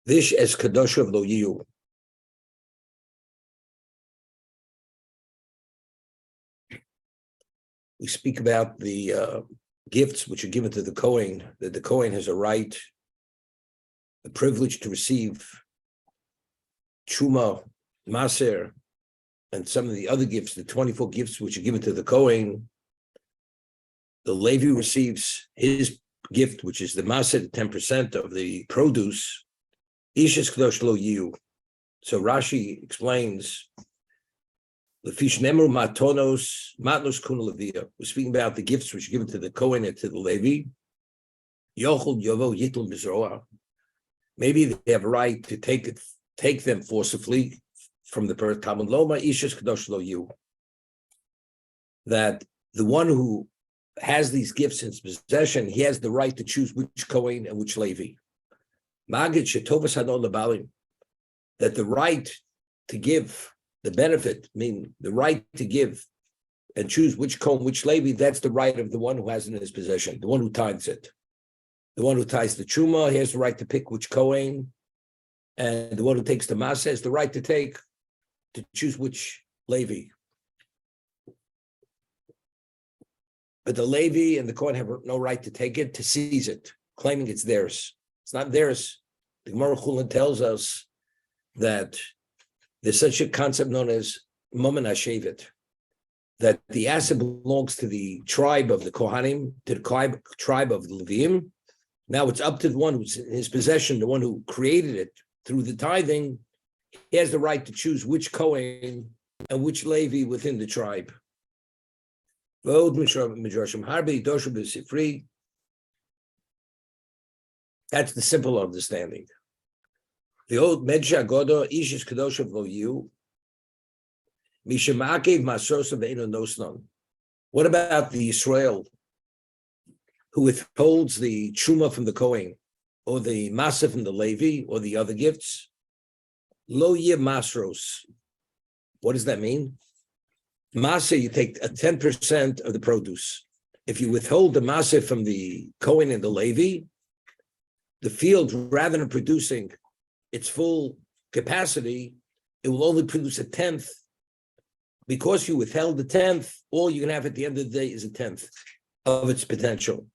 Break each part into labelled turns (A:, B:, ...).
A: Vish es kadoshav lo yiyu. We speak about the gifts which are given to the Kohen, that the Kohen has a right, the privilege to receive Truma, Maaser, and some of the other gifts, the 24 gifts which are given to the Kohen. The Levi receives his gift, which is the Maaser, 10% of the produce. Ishes kadosh lo yiyu. So Rashi explains, Lefish nemru matonos matnos kuna levia. We're speaking about the gifts which are given to the Kohen and to the Levi. Yochel yovo yitl mizroa. Maybe they have a right to take them forcibly from the birth. Talmud loma ishes kadosh lo yiyu. That the one who has these gifts in his possession, he has the right to choose which Kohen and which Levi. Magid shetovas hadon lebalim. That the right to give the benefit, mean the right to give and choose which Kohen, which Levi, that's the right of the one who has it in his possession, the one who tithes it. The one who ties the Truma, he has the right to pick which Kohen, and the one who takes the Maaser has the right to choose which Levi. But the Levi and the Kohen have no right to take it, to seize it, claiming it's theirs. It's not theirs. The Gemara Chulin tells us that there's such a concept known as Momen HaShevet, that the asset belongs to the tribe of the Kohanim, to the tribe of the Leviim. Now it's up to the one who's in his possession, the one who created it through the tithing. He has the right to choose which Kohen and which Levi within the tribe. That's the simple understanding. The old Medsha Godo Ishis Kadoshav Lo Yu Mishamakev Masosa Veino Nosnon. What about the Israel who withholds the Truma from the Kohen, or the Maaser from the Levi, or the other gifts? Lo Ye Masros. What does that mean? Maaser, you take a 10% of the produce. If you withhold the Maaser from the Kohen and the Levi, the field, rather than producing its full capacity, it will only produce a 10th. Because you withheld the 10th, all you can have at the end of the day is a 10th of its potential.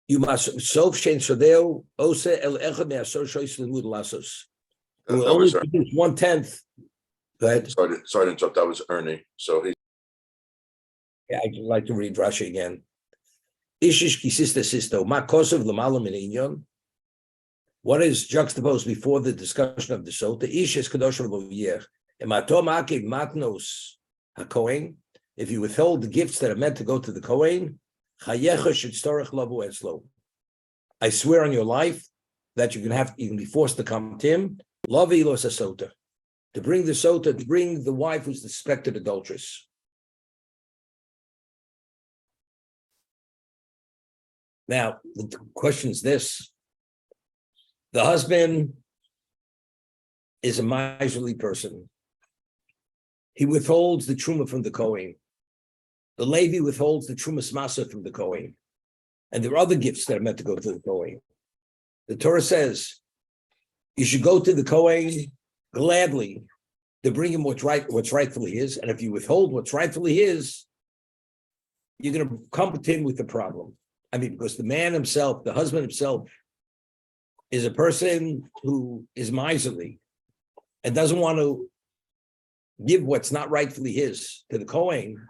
A: You must sof shein sodeu ose el echad me'asor shoyis limud lasos. It will only produce 1/10. Go ahead.
B: Sorry to interrupt. That was Ernie. So he.
A: Yeah, I'd like to read Rashi again. Ishish kisista sisto ma kosov l'malam in inyon. What is juxtaposed before the discussion of the Sotah? Ish is kadosh v'yeh. Ematom akiv matnos hakohen. If you withhold the gifts that are meant to go to the Kohen, chayecha should storach lavu etzlo. I swear on your life that you can be forced to come to him. Lavi los Sotah, to bring the Sotah, to bring the wife who's the suspected adulteress. Now the question is this. The husband is a miserly person. He withholds the Truma from the Kohen. The Levi withholds the Trumas Maaser from the Kohen. And there are other gifts that are meant to go to the Kohen. The Torah says, you should go to the Kohen gladly to bring him what's rightfully his. And if you withhold what's rightfully his, you're going to come to him with the problem. I mean, because the man himself, the husband himself, is a person who is miserly and doesn't want to give what's not rightfully his to the Kohen.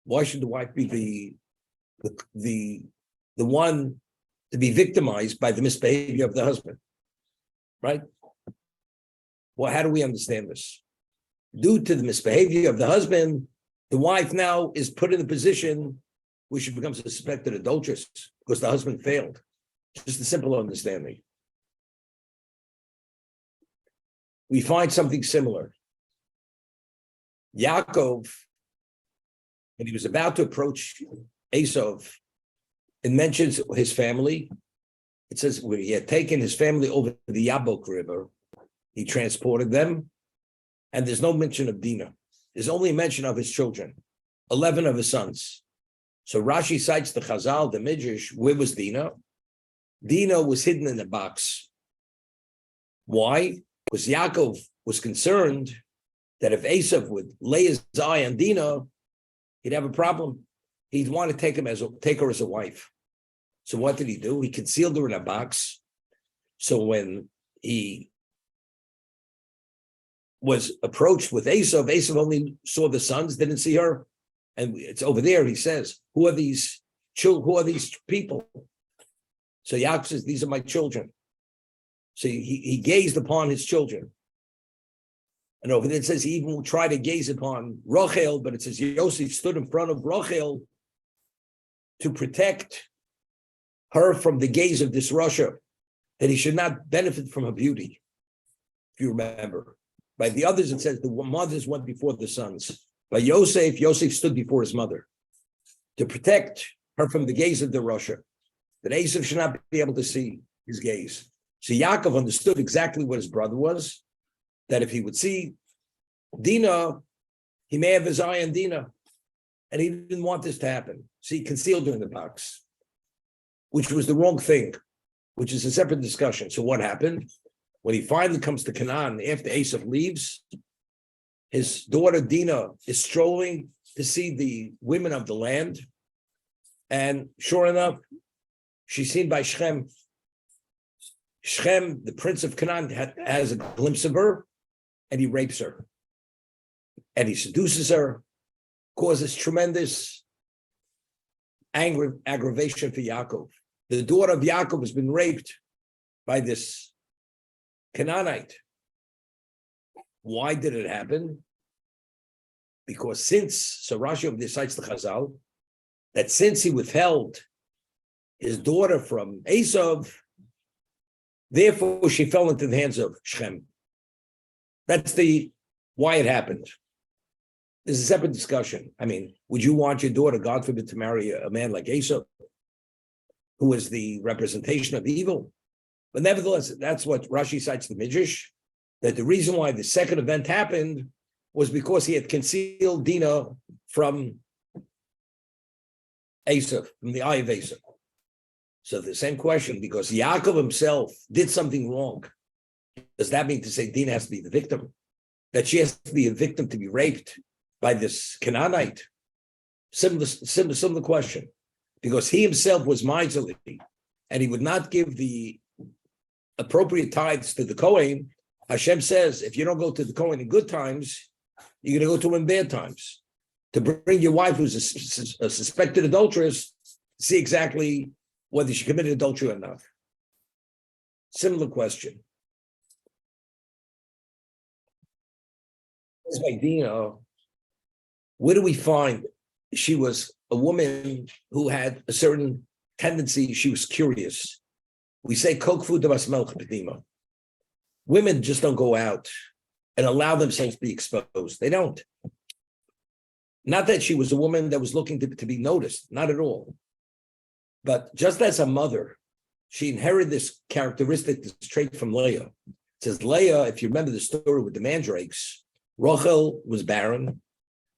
A: Why should the wife be the one to be victimized by the misbehavior of the husband? Right? Well, how do we understand this? Due to the misbehavior of the husband, the wife now is put in a position where she becomes a suspected adulteress because the husband failed. Just a simple understanding. We find something similar. Yaakov, when he was about to approach Esav, it mentions his family. It says where he had taken his family over the Yabok River, he transported them, and there's no mention of Dinah. There's only a mention of his children, 11 of his sons. So Rashi cites the Chazal, the Midrash, where was Dinah? Dinah was hidden in a box. Why? Because Yaakov was concerned that if Esav would lay his eye on Dinah, he'd have a problem. He'd want to take her as a wife. So what did he do? He concealed her in a box. So when he was approached with Esav only saw the sons, didn't see her. And it's over there, he says, who are these children? Who are these people? So Yaakov says, these are my children. So he gazed upon his children. And over there it says he even tried to gaze upon Rachel, but it says Yosef stood in front of Rachel to protect her from the gaze of this Russia, that he should not benefit from her beauty, if you remember. By the others, it says the mothers went before the sons. By Yosef stood before his mother to protect her from the gaze of the Russia, that Esav should not be able to see his gaze. So Yaakov understood exactly what his brother was, that if he would see Dinah, he may have his eye on Dinah. And he didn't want this to happen. So he concealed her in the box, which was the wrong thing, which is a separate discussion. So what happened? When he finally comes to Canaan, after Esav leaves, his daughter Dinah is strolling to see the women of the land. And sure enough, she's seen by Shechem. Shechem, the prince of Canaan, has a glimpse of her, and he rapes her. And he seduces her, causes tremendous aggravation for Yaakov. The daughter of Yaakov has been raped by this Canaanite. Why did it happen? Because Rashi decides to Chazal, that since he withheld his daughter from Esav, therefore she fell into the hands of Shechem. That's why it happened. There's a separate discussion. I mean, would you want your daughter, God forbid, to marry a man like Esav, who is the representation of evil? But nevertheless, that's what Rashi cites the Midrash, that the reason why the second event happened was because he had concealed Dinah from Esav, from the eye of Esav. So the same question, because Yaakov himself did something wrong, does that mean to say Dinah has to be the victim? That she has to be a victim to be raped by this Canaanite? Similar question. Because he himself was miserly, and he would not give the appropriate tithes to the Kohen. Hashem says, if you don't go to the Kohen in good times, you're going to go to him in bad times. To bring your wife who's a suspected adulteress, see exactly whether she committed adultery or not. Similar question. Dinah, where do we find she was a woman who had a certain tendency? She was curious. We say women just don't go out and allow themselves to be exposed. They don't. Not that she was a woman that was looking to be noticed, not at all. But just as a mother, she inherited this characteristic, this trait from Leah. It says Leah, if you remember the story with the mandrakes, Rachel was barren,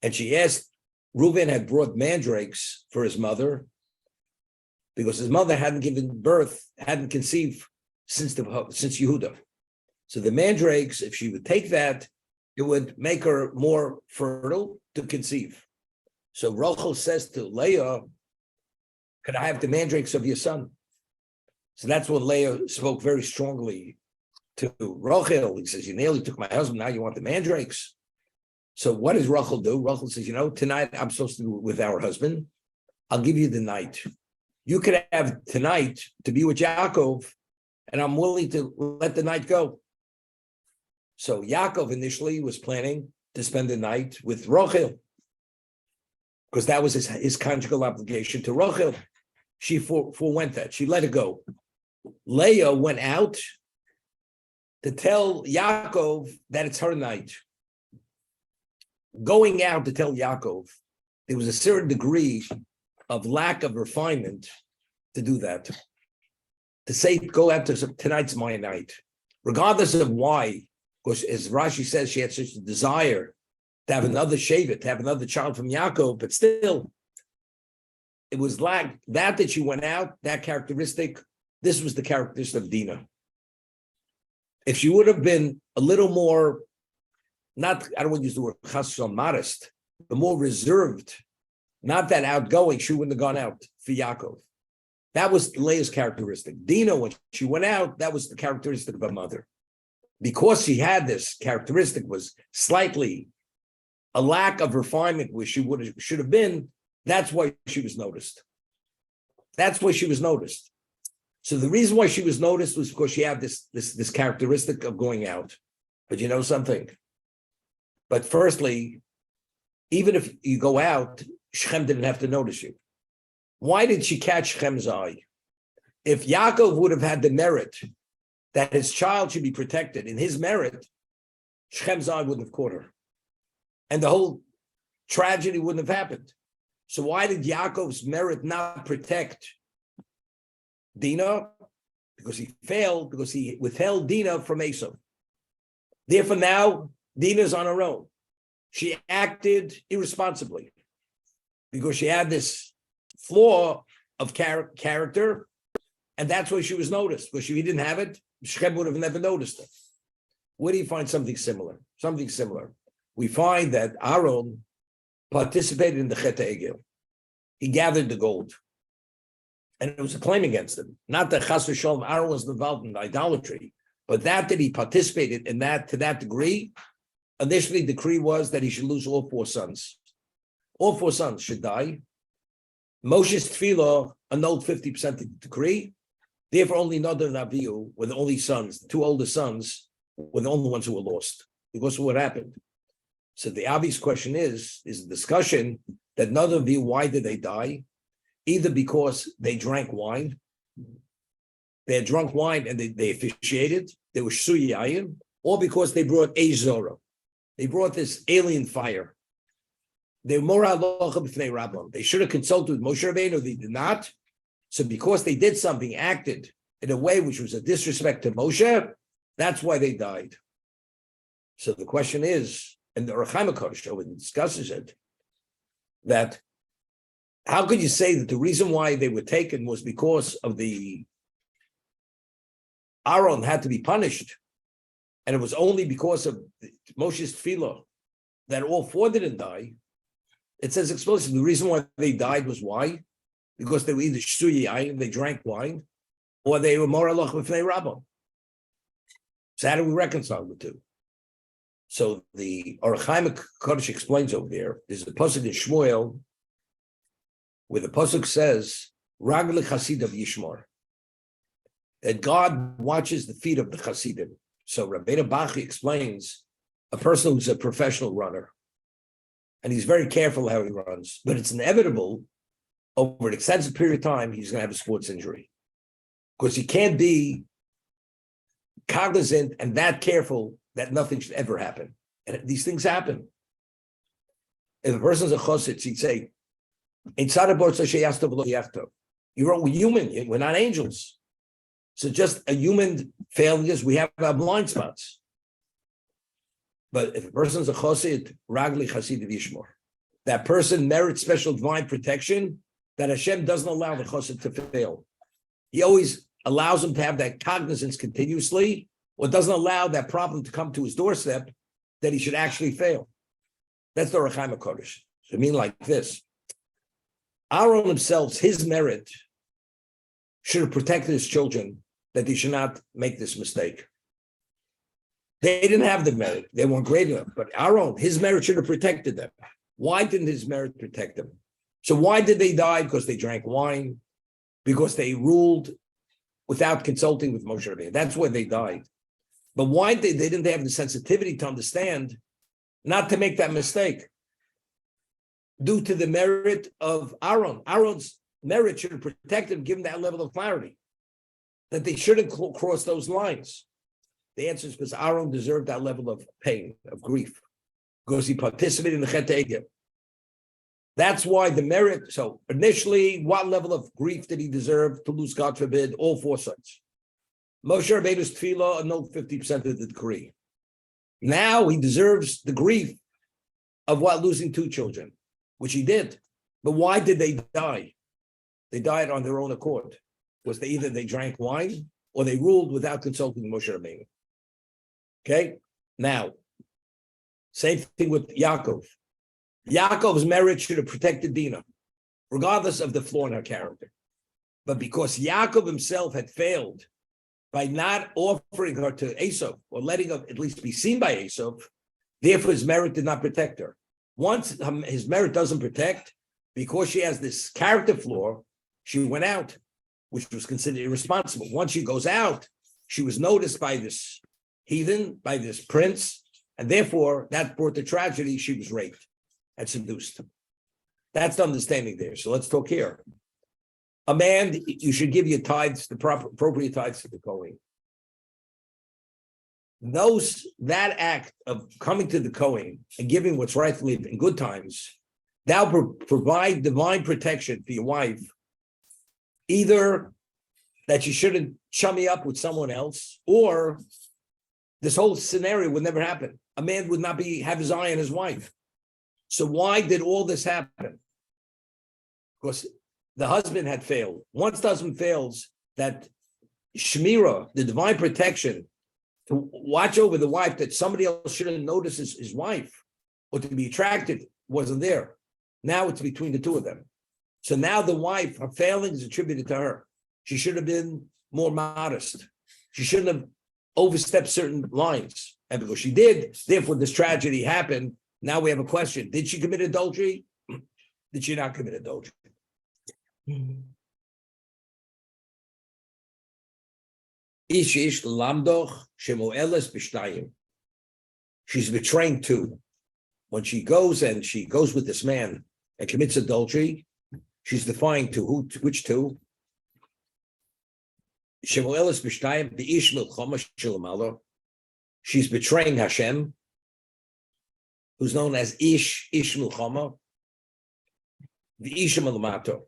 A: and she asked, Reuben had brought mandrakes for his mother, because his mother hadn't given birth, hadn't conceived since Yehuda. So the mandrakes, if she would take that, it would make her more fertile to conceive. So Rachel says to Leah, could I have the mandrakes of your son? So that's when Leah spoke very strongly to Rachel. He says, you nearly took my husband, now you want the mandrakes. So what does Rachel do? Rachel says, tonight I'm supposed to be with our husband. I'll give you the night. You could have tonight to be with Yaakov, and I'm willing to let the night go. So Yaakov initially was planning to spend the night with Rachel, because that was his conjugal obligation to Rachel. She forewent that. She let it go. Leah went out to tell Yaakov that it's her night. Going out to tell Yaakov, there was a certain degree of lack of refinement to do that. To say, go out to tonight's my night, regardless of why, because as Rashi says, she had such a desire to have another shevet, to have another child from Yaakov, but still, it was like that she went out, that characteristic. This was the characteristic of Dinah. If she would have been a little more, not, I don't want to use the word chas v'shalom, modest, but more reserved, not that outgoing, she wouldn't have gone out for Yaakov. That was Leah's characteristic. Dinah, when she went out, that was the characteristic of her mother. Because she had this characteristic, was slightly a lack of refinement where she should have been. That's why she was noticed. That's why she was noticed. So the reason why she was noticed was because she had this characteristic of going out. But you know something? But firstly, even if you go out, Shechem didn't have to notice you. Why did she catch Shechem's eye? If Yaakov would have had the merit that his child should be protected in his merit, Shechem's eye wouldn't have caught her. And the whole tragedy wouldn't have happened. So why did Yaakov's merit not protect Dinah? Because he failed, because he withheld Dinah from Esau. Therefore now, Dinah's on her own. She acted irresponsibly because she had this flaw of character, and that's why she was noticed. Because if he didn't have it, Shechem would have never noticed it. Where do you find something similar? Something similar. We find that Aaron participated in the Chet HaEgel. He gathered the gold. And it was a claim against him. Not that Chas v'Shalom, Aaron was involved in idolatry, but that he participated in that to that degree. Initially, the decree was that he should lose all 4 sons. All 4 sons should die. Moshe's tefillah annulled 50% of the decree. Therefore, only Nadav and Avihu were the only sons. The 2 oldest sons were the only ones who were lost because of what happened. So the obvious question is a discussion that Nadav and Avihu, why did they die? Either because they drank wine, they had drunk wine and they officiated, they were Shsuyi Yayin, or because they brought Eish Zorah. They brought this alien fire. They were more halacha b'fnei Rabbim. They should have consulted with Moshe Rabbeinu, they did not. So because they did something, acted in a way which was a disrespect to Moshe, that's why they died. So the question is, and the Orach Chaim HaKadosh over discusses it, that how could you say that the reason why they were taken was because of the Aaron had to be punished, and it was only because of Moshe's tefillah that all 4 didn't die? It says explicitly the reason why they died was why? Because they were either shtuyi, they drank wine, or they were more alach b'fnei Rabbah. So how do we reconcile the two? So the Orach Chaim HaKadosh explains over there, there's a pasuk in Shmuel where the pasuk says, Ragli Chasidav Yishmar, that God watches the feet of the Chasidim. So Rabbeinu Bachi explains a person who's a professional runner, and he's very careful how he runs, but it's inevitable over an extensive period of time, he's going to have a sports injury because he can't be cognizant and that careful that nothing should ever happen. And these things happen. If a person's a chositz, he'd say, you're human, we're not angels. So just a human failures, we have our blind spots. But if a person's a chosid, ragli chasid v'yishmor, that person merits special divine protection that Hashem doesn't allow the chosid to fail. He always allows him to have that cognizance continuously, or doesn't allow that problem to come to his doorstep that he should actually fail. That's the Orach Chaim HaKadosh. So I mean like this. Aaron himself, his merit should have protected his children that they should not make this mistake. They didn't have the merit. They weren't great enough. But Aaron, his merit should have protected them. Why didn't his merit protect them? So why did they die? Because they drank wine, because they ruled without consulting with Moshe Rabbeinu. That's why they died. But why they didn't have the sensitivity to understand not to make that mistake? Due to the merit of Aaron. Aaron's merit should have protected him, given that level of clarity, that they shouldn't cross those lines. The answer is because Aaron deserved that level of pain, of grief, because he participated in the Chet HaEgel. That's why the merit. So initially, what level of grief did he deserve to lose, God forbid, all 4 sons? Moshe Rabbeinu's tefillah annulled 50% of the decree. Now he deserves the grief of what, losing 2 children, which he did. But why did they die? They died on their own accord. Was they either they drank wine or they ruled without consulting Moshe Rabbeinu. Okay, now, same thing with Yaakov. Yaakov's marriage should have protected Dinah, regardless of the flaw in her character. But because Yaakov himself had failed by not offering her to Esau, or letting her at least be seen by Esau, therefore his merit did not protect her. Once his merit doesn't protect, because she has this character flaw, she went out, which was considered irresponsible. Once she goes out, she was noticed by this heathen, by this prince, and therefore that brought the tragedy. She was raped and seduced. That's the understanding there. So let's talk here. A man, you should give your tithes, the appropriate tithes to the Kohen. That act of coming to the Kohen and giving what's rightfully in good times, that will provide divine protection for your wife, either that you shouldn't chummy up with someone else, or this whole scenario would never happen. A man would not have his eye on his wife. So why did all this happen? Because the husband had failed. Once the husband fails, that shmira, the divine protection, to watch over the wife, that somebody else shouldn't notice his wife, or to be attracted, wasn't there. Now it's between the two of them. So now the wife, her failing is attributed to her. She should have been more modest. She shouldn't have overstepped certain lines. And because she did, therefore this tragedy happened. Now we have a question. Did she commit adultery? Did she not commit adultery? She's betraying too. When she goes with this man and commits adultery, she's defying to who? Which two? She's betraying Hashem, who's known as Ish Milchama, the Ish Malamato,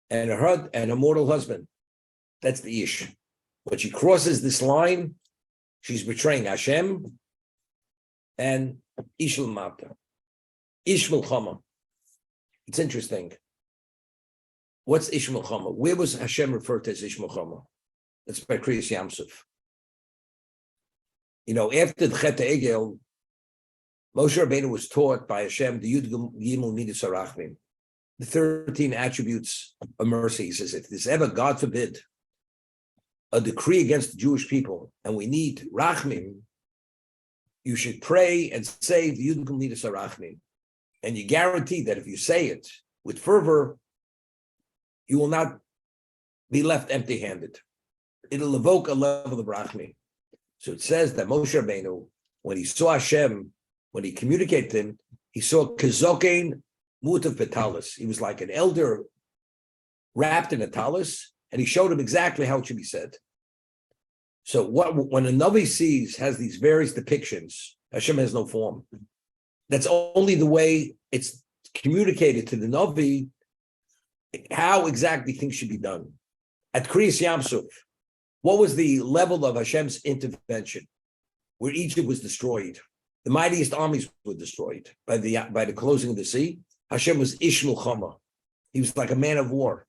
A: and her mortal husband. That's the Ish. When she crosses this line, she's betraying Hashem and Ish Malamato. Ish Milchama. It's interesting. What's Ish Milchama? Where was Hashem referred to as Ish Milchama? That's by Kriyas Yamsuf. After the Chet Egel, Moshe Rabbeinu was taught by Hashem the Yud Gimel Midas Harachmim, the 13 attributes of mercy. He says, if there's ever, God forbid, a decree against the Jewish people, and we need Rachmim, you should pray and say the Yud Gimel Midas Harachmim. And you guarantee that if you say it with fervor, you will not be left empty-handed. It'll evoke a level of Rachmim. So it says that Moshe Rabbeinu, when he saw Hashem, when he communicated to him, he saw Kezokein Mutav Betalis. He was like an elder wrapped in a talis, and he showed him exactly how it should be said. So when a Navi has these various depictions, Hashem has no form. That's only the way it's communicated to the Navi, how exactly things should be done. At Kriyas Yamsuf, what was the level of Hashem's intervention? Where Egypt was destroyed, the mightiest armies were destroyed by the closing of the sea. Hashem was Ish Milchama. He was like a man of war.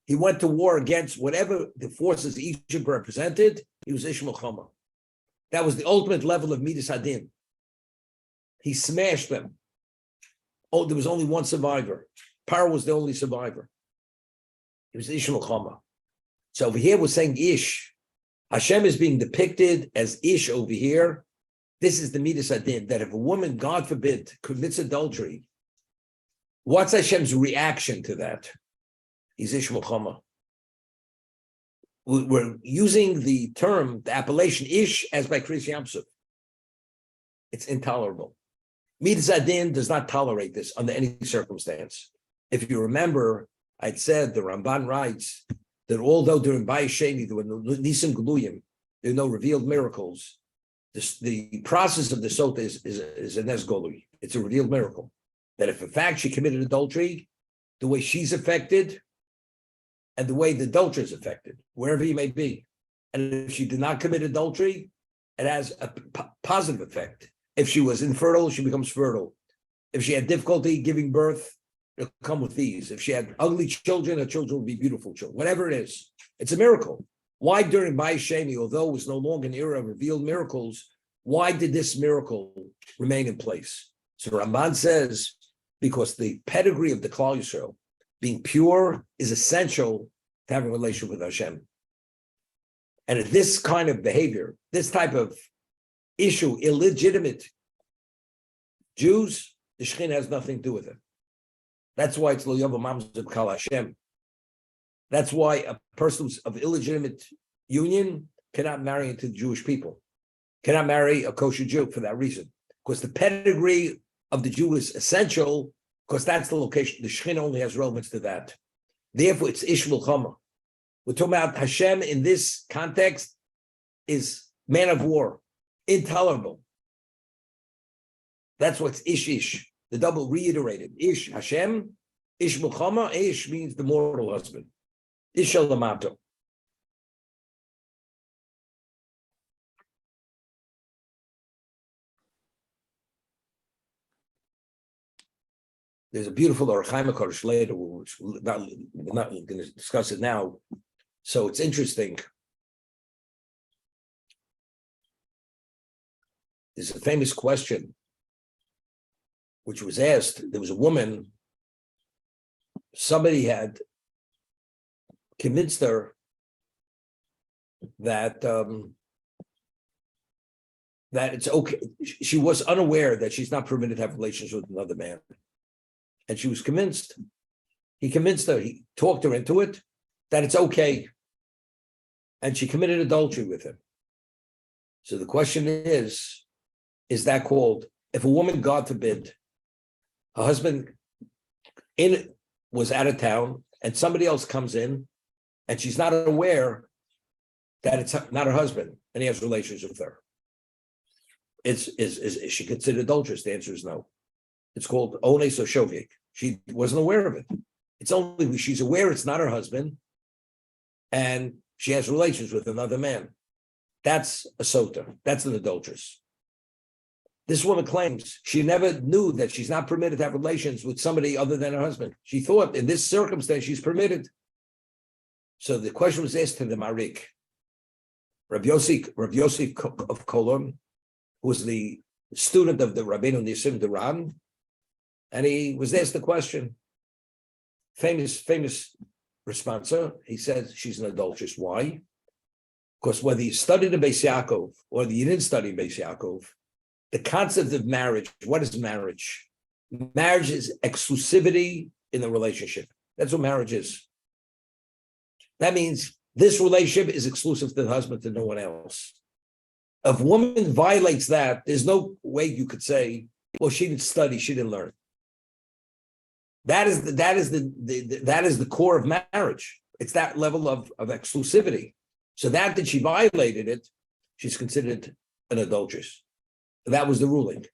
A: He went to war against whatever the forces Egypt represented. He was Ish Milchama. That was the ultimate level of Midas Hadin. He smashed them. Oh, there was only one survivor. Paro was the only survivor. It was Ish Milchama. So over here we're saying Ish. Hashem is being depicted as Ish over here. This is the Midas Hadin, that if a woman, God forbid, commits adultery, what's Hashem's reaction to that? He's Ish Milchama. We're using the term, the appellation Ish, as by Kriyas Yamsuf. It's intolerable. Midas Hadin does not tolerate this under any circumstance. If you remember, I'd said the Ramban writes that although during Bayis Sheni there were no Nisim Geluyim, there were no revealed miracles, the process of the Sotah is a Nes Golui. It's a revealed miracle. That if in fact she committed adultery, the way she's affected and the way the adulterer is affected, wherever he may be. And if she did not commit adultery, it has a positive effect. If she was infertile, she becomes fertile. If she had difficulty giving birth, it'll come with these. If she had ugly children, her children will be beautiful children. Whatever it is, it's a miracle. Why during Bai Sheni, although it was no longer an era of revealed miracles, why did this miracle remain in place? So Ramban says, because the pedigree of the Klal Yisrael, being pure, is essential to having a relationship with Hashem. And if this kind of behavior, this type of issue, illegitimate Jews, the Shekhinah has nothing to do with it. That's why it's Lo Yavo Mamzer B'Kal Hashem. That's why a person who's of illegitimate union cannot marry into the Jewish people, cannot marry a kosher Jew for that reason. Because the pedigree of the Jew is essential, because that's the location. The Shekhinah only has relevance to that. Therefore, it's Ish Milchama. We're talking about Hashem in this context is man of war, intolerable. That's what's Ish. The double reiterated. Ish Hashem, Ish Milchama. Ish means the mortal husband. Ish Lamato. There's a beautiful Orachaim HaKadosh later, which we're not going to discuss it now. So it's interesting. There's a famous question which was asked. There was a woman, somebody had convinced her that that it's okay. She was unaware that she's not permitted to have relations with another man. And she was convinced. He convinced her, he talked her into it, that it's okay. And she committed adultery with him. So the question is that called, if a woman, God forbid, her husband was out of town and somebody else comes in and she's not aware that it's not her husband and he has relations with her. Is she considered adulterous? The answer is no. It's called ones or shovik. She wasn't aware of it. It's only she's aware it's not her husband and she has relations with another man. That's a Sotah. That's an adulteress. This woman claims she never knew that she's not permitted to have relations with somebody other than her husband. She thought in this circumstance she's permitted. So the question was asked to the Marik. Rav Yosef of Kolon, who was the student of the Rabbeinu Nisim Duran, and he was asked the question. Famous responser. He says she's an adulteress. Why? Because whether you studied in Beis Yaakov or you didn't study in Beis Yaakov, the concept of marriage, what is marriage? Marriage is exclusivity in the relationship. That's what marriage is. That means this relationship is exclusive to the husband, to no one else. If a woman violates that, there's no way you could say, well, she didn't study, she didn't learn. That is the core of marriage. It's that level of exclusivity. So that she violated it, she's considered an adulteress. That was the ruling.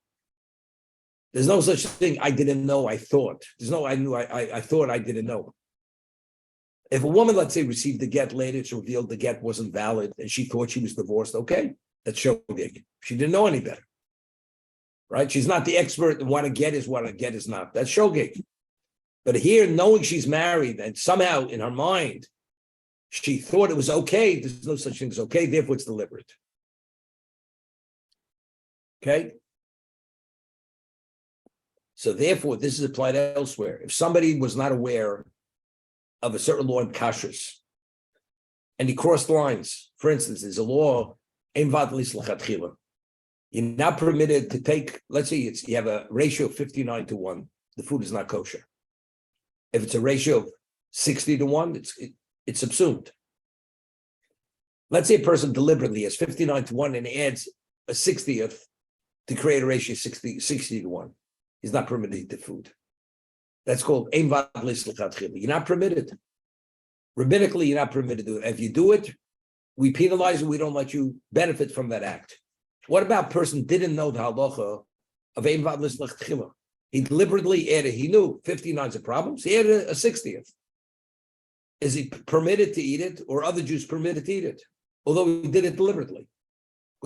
A: There's no such thing, I didn't know, I thought. There's no, I knew, I thought, I didn't know. If a woman, let's say, received the get later, it's revealed the get wasn't valid, and she thought she was divorced, okay, that's shogeg. She didn't know any better. Right? She's not the expert in what a get is not. That's shogeg. But here, knowing she's married, and somehow in her mind, she thought it was okay, there's no such thing as okay, therefore it's deliberate. Okay? So therefore, this is applied elsewhere. If somebody was not aware of a certain law in kashrus, and he crossed lines, for instance, there's a law, you're not permitted to take, let's say you have a ratio of 59-1, the food is not kosher. If it's a ratio of 60-1, it's subsumed. Let's say a person deliberately has 59-1 and adds a 60th to create a ratio of 60-1. He's not permitted to eat the food. That's called you're not permitted. Rabbinically, you're not permitted to do it. If you do it, we penalize you, we don't let you benefit from that act. What about a person didn't know the halacha of he deliberately added, he knew 59 is a problem, so he added a 60th. Is he permitted to eat it, or other Jews permitted to eat it? Although he did it deliberately.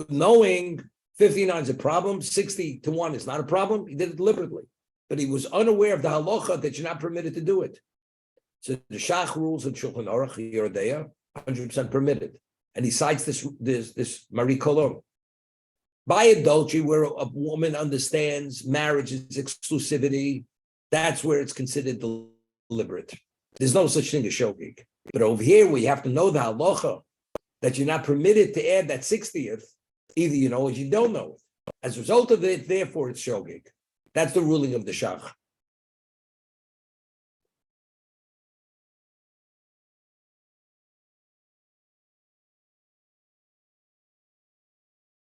A: Knowing 59 is a problem, 60-1 is not a problem, he did it deliberately. But he was unaware of the halacha that you're not permitted to do it. So the Shach rules in Shulchan Aruch, Yerodea, 100% permitted. And he cites this Marie Colomb. By adultery, where a woman understands marriage is exclusivity, that's where it's considered deliberate. There's no such thing as shogig. But over here, we have to know the halacha that you're not permitted to add that 60th. Either you know it or you don't know it. As a result of it, therefore, it's shogig. That's the ruling of the shach.